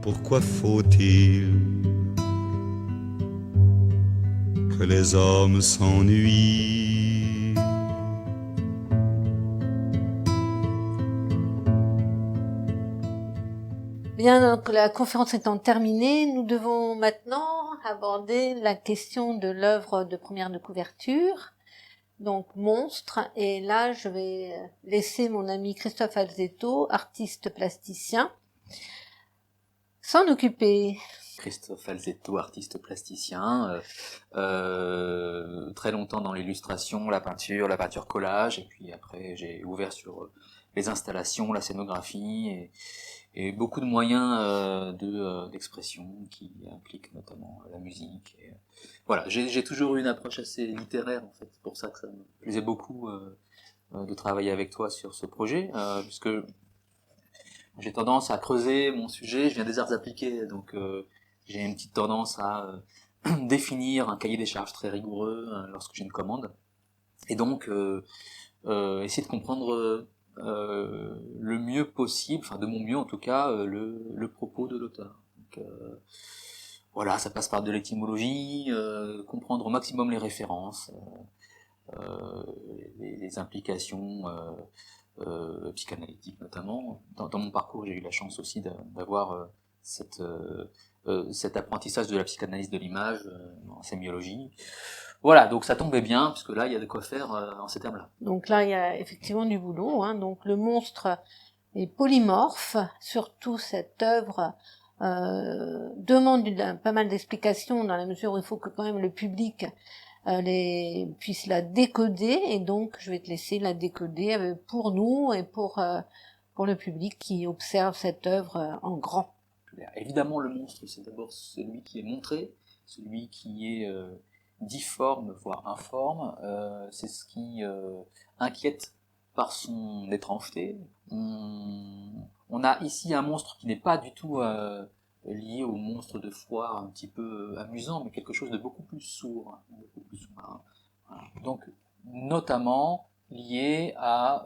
Pourquoi faut-il que les hommes s'ennuient? Bien, donc la conférence étant terminée, nous devons maintenant aborder la question de l'œuvre de première de couverture, donc Monstre, et là je vais laisser mon ami Christophe Alzetto, artiste plasticien, s'en occuper. Christophe Alzetto, artiste plasticien, très longtemps dans l'illustration, la peinture collage, et puis après j'ai ouvert sur les installations, la scénographie, et beaucoup de moyens d'expression qui impliquent notamment la musique. Et, voilà, j'ai toujours eu une approche assez littéraire en fait, c'est pour ça que ça me plaisait beaucoup de travailler avec toi sur ce projet, puisque j'ai tendance à creuser mon sujet, je viens des arts appliqués, donc j'ai une petite tendance à définir un cahier des charges très rigoureux lorsque j'ai une commande, et donc essayer de comprendre le mieux possible, enfin de mon mieux en tout cas, le propos de l'auteur. Donc, voilà, ça passe par de l'étymologie, comprendre au maximum les références, les implications psychanalytiques notamment. Dans mon parcours, j'ai eu la chance aussi d'avoir cet apprentissage de la psychanalyse de l'image en sémiologie. Voilà, donc ça tombait bien, puisque là, il y a de quoi faire en ces termes-là. Donc là, il y a effectivement du boulot, hein. Donc le monstre est polymorphe, surtout cette œuvre demande pas mal d'explications dans la mesure où il faut que quand même le public puisse la décoder, et donc je vais te laisser la décoder pour nous et pour le public qui observe cette œuvre en grand. Évidemment, le monstre, c'est d'abord celui qui est montré, celui qui est difforme, voire informe. C'est ce qui inquiète par son étrangeté. On a ici un monstre qui n'est pas du tout lié au monstre de foire un petit peu amusant, mais quelque chose de beaucoup plus sourd, beaucoup plus sous-marin. Voilà. Donc, notamment lié à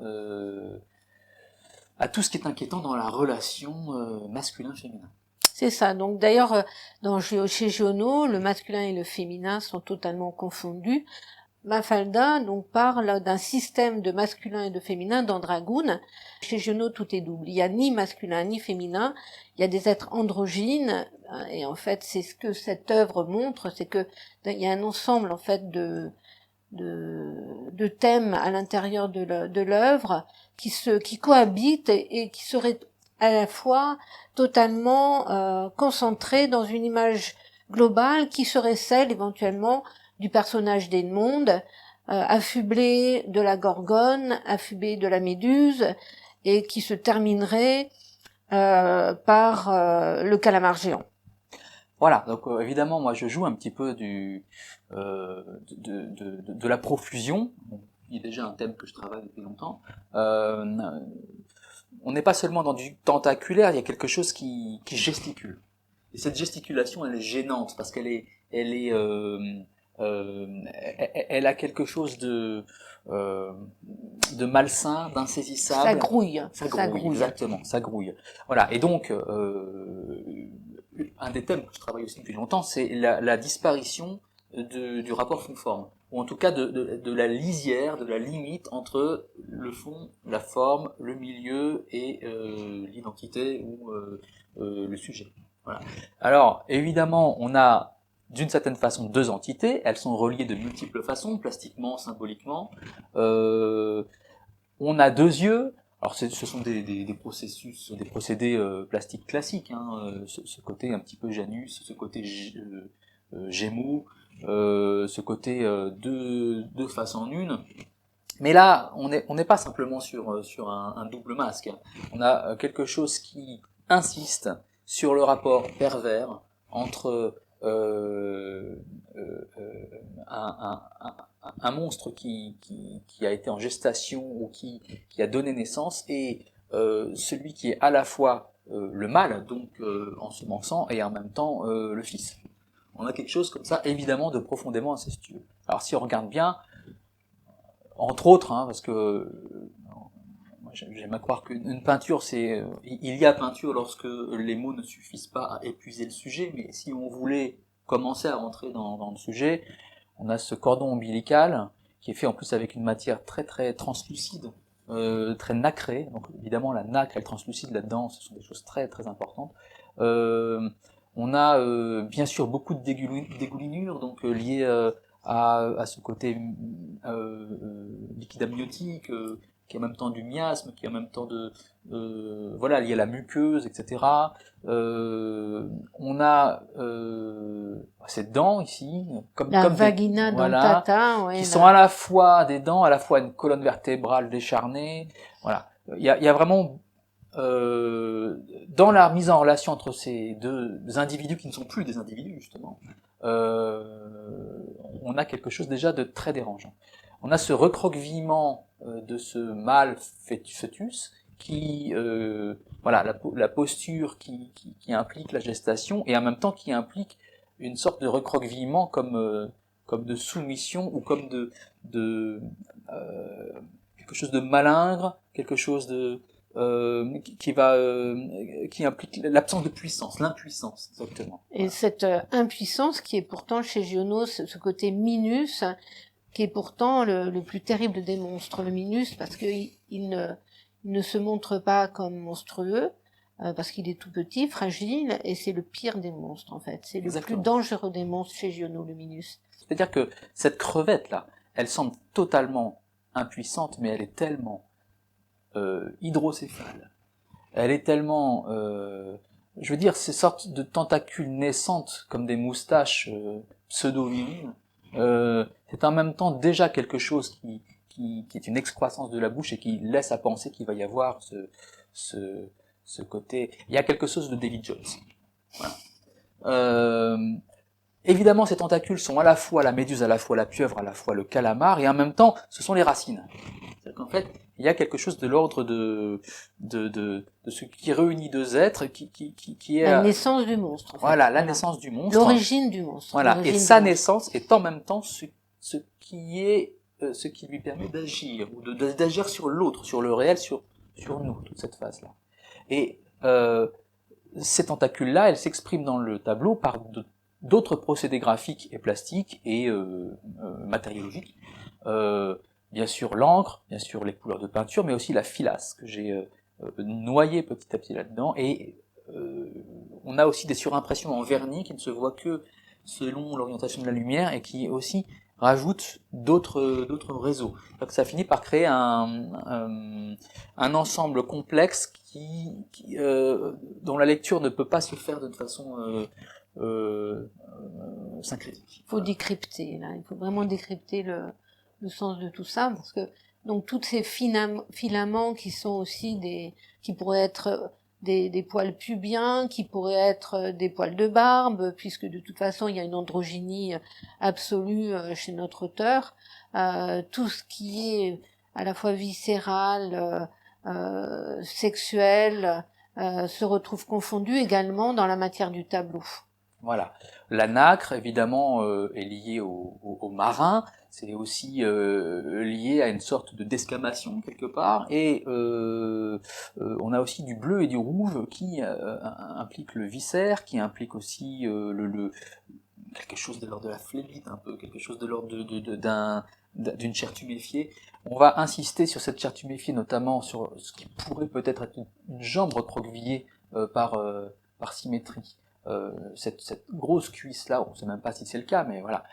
tout ce qui est inquiétant dans la relation masculin-féminin. C'est ça. Donc d'ailleurs, chez Giono, le masculin et le féminin sont totalement confondus. Mafalda donc parle d'un système de masculin et de féminin dans Dragoon. Chez Giono, tout est double. Il n'y a ni masculin ni féminin. Il y a des êtres androgynes. Et en fait, c'est ce que cette œuvre montre, c'est que il y a un ensemble en fait de thèmes à l'intérieur de l'œuvre qui cohabitent et qui seraient à la fois totalement concentrés dans une image globale qui serait celle éventuellement du personnage d'Edmond, affublé de la Gorgone, affublé de la Méduse, et qui se terminerait par le calamar géant. Voilà, donc évidemment, moi je joue un petit peu de la profusion, qui est déjà un thème que je travaille depuis longtemps. On n'est pas seulement dans du tentaculaire, il y a quelque chose qui gesticule. Et cette gesticulation, elle est gênante, parce elle a quelque chose de malsain, d'insaisissable. Ça grouille. Ça grouille, exactement, ça grouille. Voilà, et donc, un des thèmes que je travaille aussi depuis longtemps, c'est la disparition du rapport fond-forme, ou en tout cas de la lisière, de la limite entre le fond, la forme, le milieu et l'identité ou le sujet. Voilà. Alors, évidemment, on a d'une certaine façon deux entités, elles sont reliées de multiples façons, plastiquement, symboliquement. On a deux yeux. Alors ce sont des processus, des procédés plastiques classiques, hein, ce côté un petit peu Janus, ce côté Gémeaux, ce côté deux faces en une. Mais là, on n'est pas simplement sur un double masque. On a quelque chose qui insiste sur le rapport pervers entre un monstre qui a été en gestation ou qui a donné naissance, et celui qui est à la fois le mâle, donc ensemençant, et en même temps le fils. On a quelque chose comme ça, évidemment, de profondément incestueux. Alors si on regarde bien, entre autres, hein, parce que j'aime à croire qu'une peinture, il y a peinture lorsque les mots ne suffisent pas à épuiser le sujet, mais si on voulait commencer à rentrer dans le sujet, on a ce cordon ombilical qui est fait en plus avec une matière très très translucide, très nacrée. Donc évidemment la nacre et le translucide là-dedans, ce sont des choses très très importantes. On a bien sûr beaucoup de dégoulinures, donc liées à ce côté liquide amniotique, qui est en même temps du miasme, qui est en même temps voilà, lié à la muqueuse, etc. On a ces dents ici, La vagina voilà, dentata, ouais, qui sont à la fois des dents, à la fois une colonne vertébrale décharnée. Voilà, il y a vraiment dans la mise en relation entre ces deux individus qui ne sont plus des individus justement, on a quelque chose déjà de très dérangeant. On a ce recroquevillement de ce mâle fœtus qui, voilà, la posture qui implique la gestation et en même temps qui implique une sorte de recroquevillement comme de soumission ou comme de quelque chose de malingre, quelque chose de qui implique l'absence de puissance, l'impuissance, exactement. Et voilà. Cette impuissance qui est pourtant chez Giono, ce côté minus, qui est pourtant le plus terrible des monstres, le minus, parce qu'il ne se montre pas comme monstrueux, parce qu'il est tout petit, fragile, et c'est le pire des monstres, en fait. C'est le plus dangereux des monstres chez Giono, le minus. C'est-à-dire que cette crevette-là, elle semble totalement impuissante, mais elle est tellement hydrocéphale. Elle est tellement, je veux dire, ces sortes de tentacules naissantes comme des moustaches pseudo-virines. C'est en même temps déjà quelque chose qui est une excroissance de la bouche et qui laisse à penser qu'il va y avoir ce côté. Il y a quelque chose de David Jones. Voilà. Évidemment, ces tentacules sont à la fois la méduse, à la fois la pieuvre, à la fois le calamar, et en même temps, ce sont les racines. C'est-à-dire qu'en fait, il y a quelque chose de l'ordre de ce qui réunit deux êtres, qui est la naissance du monstre. En fait. Voilà, la naissance du monstre. L'origine du monstre. Voilà, et sa naissance est en même temps ce qui lui permet d'agir ou d'agir sur l'autre, sur le réel, sur nous, toute cette phase-là. Et ces tentacules-là, elles s'expriment dans le tableau par d'autres procédés graphiques et plastiques et matériologiques. Bien sûr l'encre, bien sûr les couleurs de peinture, mais aussi la filasse que j'ai noyée petit à petit là-dedans. Et on a aussi des surimpressions en vernis qui ne se voient que selon l'orientation de la lumière et qui aussi rajoutent d'autres réseaux. Donc ça finit par créer un ensemble complexe dont la lecture ne peut pas se faire de façon syncrétique. Il faut décrypter, là. Il faut vraiment décrypter le sens de tout ça, parce que donc tous ces filaments qui sont aussi qui pourraient être des poils pubiens, qui pourraient être des poils de barbe, puisque de toute façon il y a une androgynie absolue chez notre auteur. Tout ce qui est à la fois viscéral, sexuel, se retrouve confondu également dans la matière du tableau. Voilà. La nacre, évidemment, est liée au marin. C'est aussi lié à une sorte de desquamation quelque part. Et on a aussi du bleu et du rouge qui implique le viscère, qui implique aussi quelque chose de l'ordre de la phlébite, un peu quelque chose de l'ordre d'une chair tuméfiée. On va insister sur cette chair tuméfiée, notamment sur ce qui pourrait peut-être être une jambe recroquevillée par symétrie. Cette grosse cuisse là, on ne sait même pas si c'est le cas, mais voilà,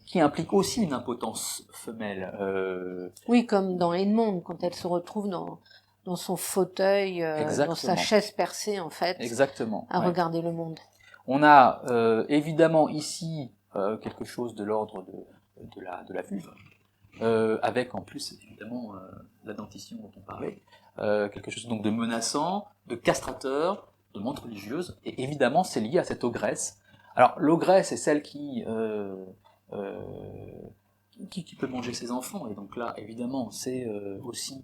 qui implique aussi une impotence femelle. Oui, comme dans Edmond, quand elle se retrouve dans son fauteuil, dans sa chaise percée en fait, exactement, à regarder le monde. On a évidemment ici quelque chose de l'ordre de la vulve, avec en plus évidemment la dentition dont on parlait, quelque chose donc de menaçant, de castrateur, de montre religieuse, et évidemment c'est lié à cette ogresse. Alors l'ogresse est celle qui peut manger ses enfants, et donc là évidemment c'est aussi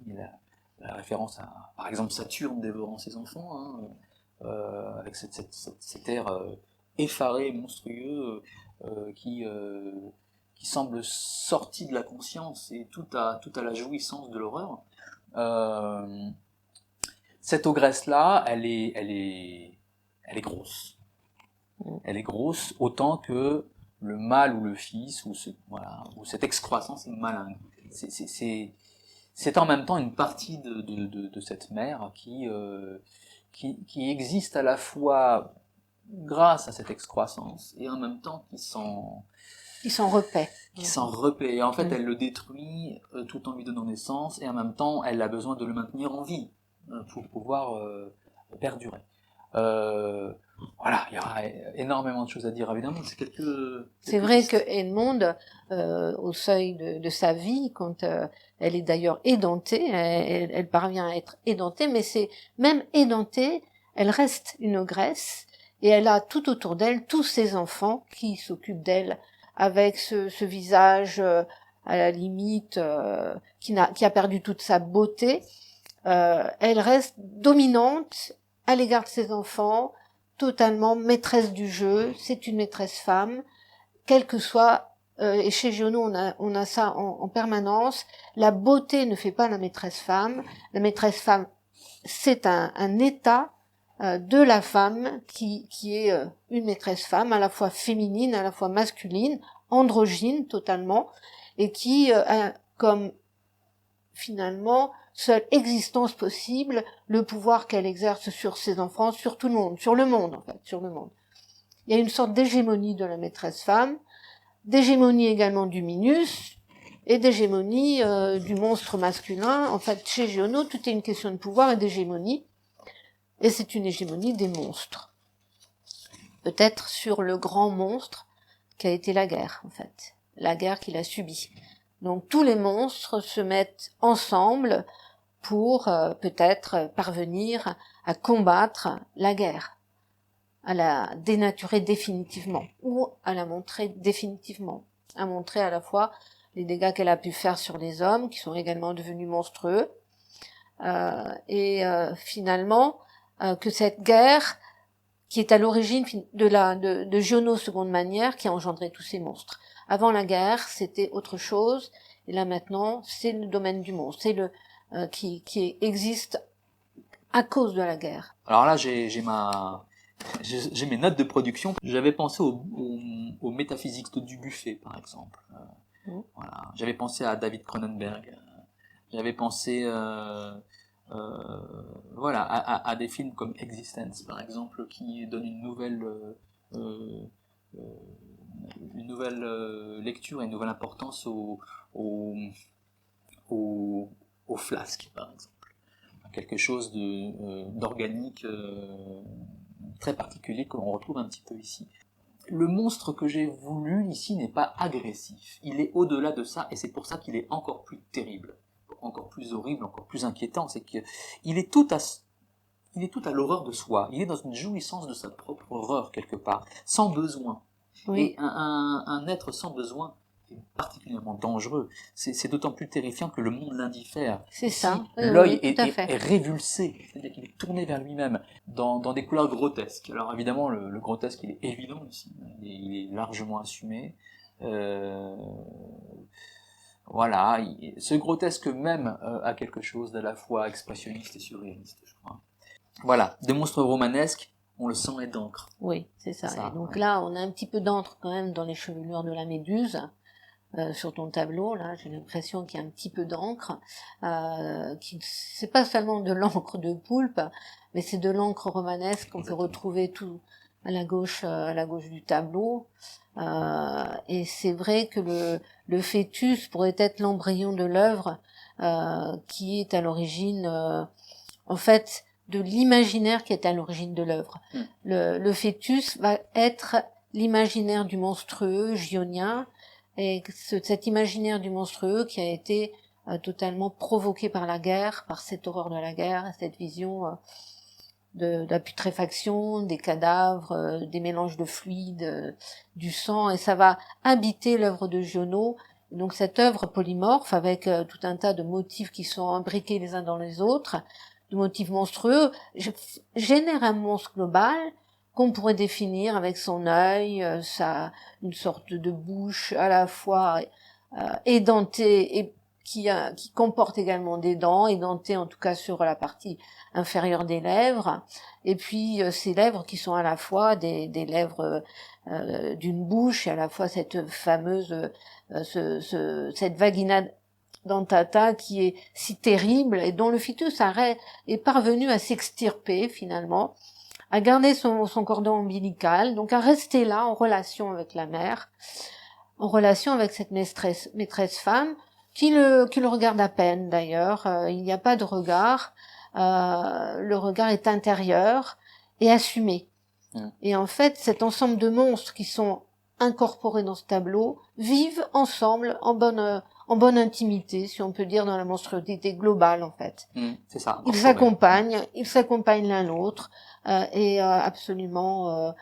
la référence à par exemple Saturne dévorant ses enfants, avec cet air effaré, monstrueux, qui semble sorti de la conscience et tout à la jouissance de l'horreur. Cette ogresse-là, elle est grosse. Elle est grosse autant que le mâle ou le fils, ou cette excroissance est malin. C'est en même temps une partie de cette mère qui existe à la fois grâce à cette excroissance et en même temps qui s'en repaît. Et en fait, elle le détruit tout en lui donnant naissance, et en même temps, elle a besoin de le maintenir en vie pour pouvoir perdurer. Voilà, il y aura énormément de choses à dire, évidemment. C'est vrai que Edmond, au seuil de sa vie, quand elle est d'ailleurs édentée, elle parvient à être édentée, mais c'est même édentée, elle reste une ogresse, et elle a tout autour d'elle tous ses enfants qui s'occupent d'elle, avec ce visage à la limite qui a perdu toute sa beauté. Elle reste dominante à l'égard de ses enfants, totalement maîtresse du jeu. C'est une maîtresse femme, quel que soit, et chez Giono on a ça en permanence. La beauté ne fait pas la maîtresse femme. La maîtresse femme, c'est un état de la femme qui est une maîtresse femme, à la fois féminine, à la fois masculine, androgyne totalement, et qui a comme finalement seule existence possible le pouvoir qu'elle exerce sur ses enfants, sur tout le monde, sur le monde en fait, sur le monde. Il y a une sorte d'hégémonie de la maîtresse femme, d'hégémonie également du Minus, et d'hégémonie du monstre masculin. En fait, chez Giono, tout est une question de pouvoir et d'hégémonie. Et c'est une hégémonie des monstres. Peut-être sur le grand monstre qu'a été la guerre, en fait. La guerre qu'il a subie. Donc tous les monstres se mettent ensemble pour peut-être parvenir à combattre la guerre, à la dénaturer définitivement, ou à la montrer définitivement. À montrer à la fois les dégâts qu'elle a pu faire sur les hommes, qui sont également devenus monstrueux, et finalement, que cette guerre, qui est à l'origine de Giono seconde manière, qui a engendré tous ces monstres. Avant la guerre, c'était autre chose, et là maintenant, c'est le domaine du monstre, c'est le qui existe à cause de la guerre. Alors là, j'ai mes notes de production. J'avais pensé au métaphysiste du buffet, par exemple. Voilà. J'avais pensé à David Cronenberg. J'avais pensé voilà, à des films comme Existence, par exemple, qui donnent une nouvelle lecture et une nouvelle importance au flasque, par exemple. Quelque chose d'organique très particulier que l'on retrouve un petit peu ici. Le monstre que j'ai voulu ici n'est pas agressif. Il est au-delà de ça, et c'est pour ça qu'il est encore plus terrible, encore plus horrible, encore plus inquiétant. C'est qu'il est tout à l'horreur de soi. Il est dans une jouissance de sa propre horreur quelque part, sans besoin. Oui. Et un être sans besoin est particulièrement dangereux. C'est d'autant plus terrifiant que le monde l'indiffère. C'est ça. L'œil est révulsé, c'est-à-dire qu'il est tourné vers lui-même dans des couleurs grotesques. Alors évidemment, le grotesque, il est évident ici. Il est largement assumé. Voilà, ce grotesque même a quelque chose d'à la fois expressionniste et surréaliste, je crois. Voilà, des monstres romanesques, on le sent, et d'encre. Oui, c'est ça. Et donc là, on a un petit peu d'encre quand même dans les chevelures de la Méduse. Sur ton tableau, là, j'ai l'impression qu'il y a un petit peu d'encre. C'est pas seulement de l'encre de poulpe, mais c'est de l'encre romanesque qu'on peut retrouver tout à la gauche du tableau. Et c'est vrai que le fœtus pourrait être l'embryon de l'œuvre, qui est à l'origine, en fait, de l'imaginaire qui est à l'origine de l'œuvre. Le fœtus va être l'imaginaire du monstrueux gionien, et cet imaginaire du monstrueux qui a été totalement provoqué par la guerre, par cette horreur de la guerre, cette vision de la putréfaction, des cadavres, des mélanges de fluides, du sang, et ça va habiter l'œuvre de Giono. Donc cette œuvre polymorphe, avec tout un tas de motifs qui sont imbriqués les uns dans les autres, de motifs monstrueux, génère un monstre global qu'on pourrait définir avec son œil, une sorte de bouche à la fois édentée et qui comporte également des dents, édentées en tout cas sur la partie inférieure des lèvres, et puis ces lèvres qui sont à la fois des lèvres d'une bouche, et à la fois cette fameuse cette vagina dentata qui est si terrible et dont le fœtus est parvenu à s'extirper finalement, à garder son cordon ombilical, donc à rester là en relation avec la mère, en relation avec cette maîtresse femme, qui le regarde à peine d'ailleurs. Il n'y a pas de regard, le regard est intérieur et assumé. Et en fait, cet ensemble de monstres qui sont incorporés dans ce tableau vivent ensemble en bonne intimité, si on peut dire, dans la monstruosité globale en fait. C'est ça. Ils s'accompagnent l'un l'autre et absolument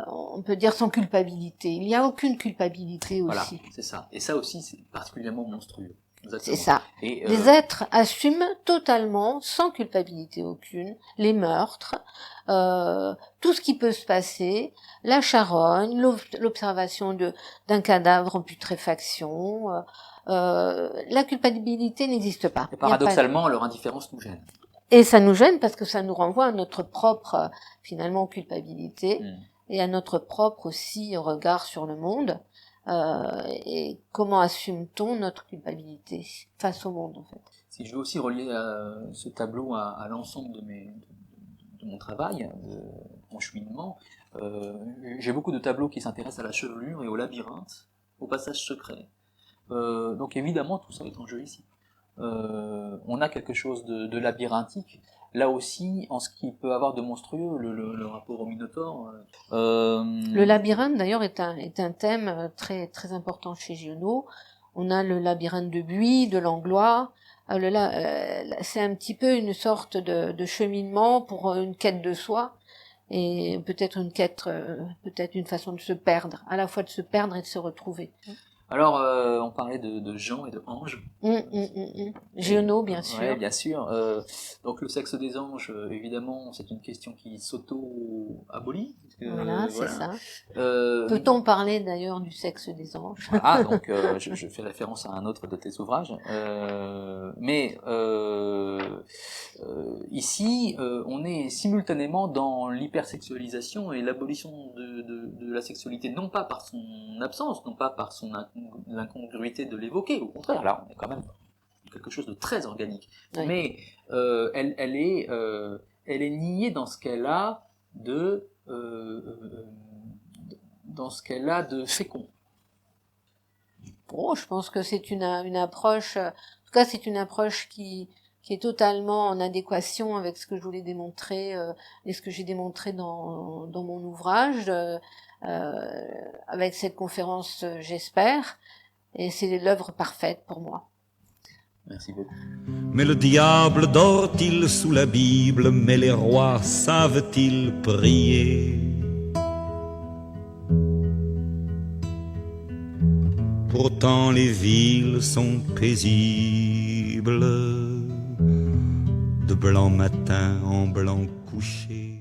on peut dire sans culpabilité. Il n'y a aucune culpabilité aussi. Voilà, c'est ça. Et ça aussi, c'est particulièrement monstrueux. C'est ça. Et les êtres assument totalement, sans culpabilité aucune, les meurtres, tout ce qui peut se passer, la charogne, l'observation d'un cadavre en putréfaction. La culpabilité n'existe pas. Et paradoxalement, leur indifférence nous gêne. Et ça nous gêne parce que ça nous renvoie à notre propre, finalement, culpabilité et à notre propre aussi regard sur le monde. Et comment assume-t-on notre culpabilité face au monde, en fait? Si je veux aussi relier ce tableau à l'ensemble de mon travail, de mon cheminement, j'ai beaucoup de tableaux qui s'intéressent à la chevelure et au labyrinthe, au passage secret. Donc évidemment, tout ça est en jeu ici. On a quelque chose de labyrinthique. Là aussi, en ce qui peut avoir de monstrueux, le rapport au Minotaure. Le labyrinthe, d'ailleurs, est un thème très très important chez Giono. On a le labyrinthe de Buis, de Langlois. C'est un petit peu une sorte de cheminement pour une quête de soi et peut-être une quête, peut-être une façon de se perdre, à la fois de se perdre et de se retrouver. Alors, on parlait de Jean et de Ange. Giono, bien sûr. Oui, bien sûr. Donc, le sexe des anges, évidemment, c'est une question qui s'auto-abolit. Voilà, c'est ça. Peut-on parler d'ailleurs du sexe des anges? Ah, donc je fais référence à un autre de tes ouvrages. Mais ici, on est simultanément dans l'hypersexualisation et l'abolition de la sexualité, non pas par son absence, non pas par l'incongruité de l'évoquer, au contraire, là, on est quand même dans quelque chose de très organique. Oui. Mais elle est niée dans ce qu'elle a de fécond. Oh, je pense que c'est une approche, en tout cas c'est une approche qui est totalement en adéquation avec ce que je voulais démontrer et ce que j'ai démontré dans mon ouvrage, avec cette conférence, j'espère, et c'est l'œuvre parfaite pour moi. Merci beaucoup. Mais le diable dort-il sous la Bible, mais les rois savent-ils prier? Pourtant les villes sont paisibles, de blanc matin en blanc couché.